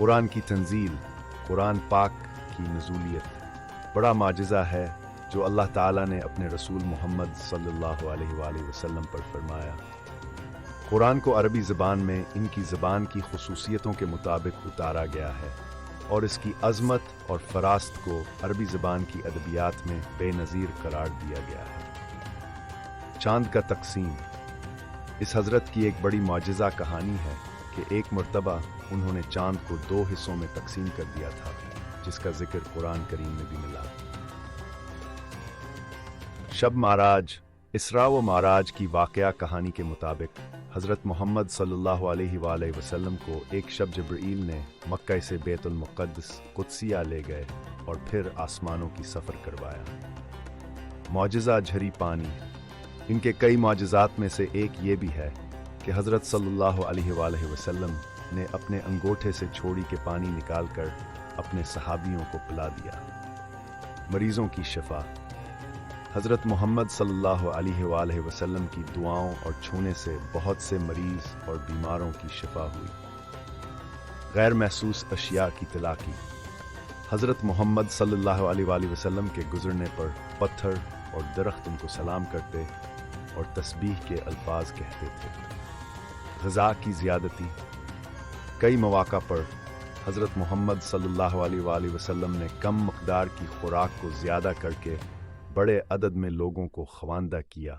قرآن کی تنزیل، قرآن پاک کی نزولیت بڑا معجزہ ہے جو اللہ تعالیٰ نے اپنے رسول محمد صلی اللہ علیہ وآلہ وسلم پر فرمایا۔ قرآن کو عربی زبان میں ان کی زبان کی خصوصیتوں کے مطابق اتارا گیا ہے اور اس کی عظمت اور فراست کو عربی زبان کی ادبیات میں بے نظیر قرار دیا گیا ہے۔ چاند کا تقسیم اس حضرت کی ایک بڑی معجزہ کہانی ہے کہ ایک مرتبہ انہوں نے چاند کو 2 حصوں میں تقسیم کر دیا تھا، جس کا ذکر قرآن کریم میں بھی ملا۔ شب معراج، اسراء و معراج کی واقعہ کہانی کے مطابق حضرت محمد صلی اللہ علیہ وآلہ وسلم کو ایک شب جبرائیل نے مکہ سے بیت المقدس قدسیہ لے گئے اور پھر آسمانوں کی سفر کروایا۔ معجزہ جھری پانی، ان کے کئی معجزات میں سے ایک یہ بھی ہے کہ حضرت صلی اللہ علیہ وآلہ وسلم نے اپنے انگوٹھے سے چھوڑی کے پانی نکال کر اپنے صحابیوں کو پلا دیا۔ مریضوں کی شفا، حضرت محمد صلی اللہ علیہ وآلہ وسلم کی دعاؤں اور چھونے سے بہت سے مریض اور بیماروں کی شفا ہوئی۔ غیر محسوس اشیاء کی تلاقی، حضرت محمد صلی اللہ علیہ وآلہ وسلم کے گزرنے پر پتھر اور درخت ان کو سلام کرتے اور تسبیح کے الفاظ کہتے تھے۔ غذا کی زیادتی، کئی مواقع پر حضرت محمد صلی اللہ علیہ وآلہ وسلم نے کم مقدار کی خوراک کو زیادہ کر کے بڑے عدد میں لوگوں کو خواندہ کیا۔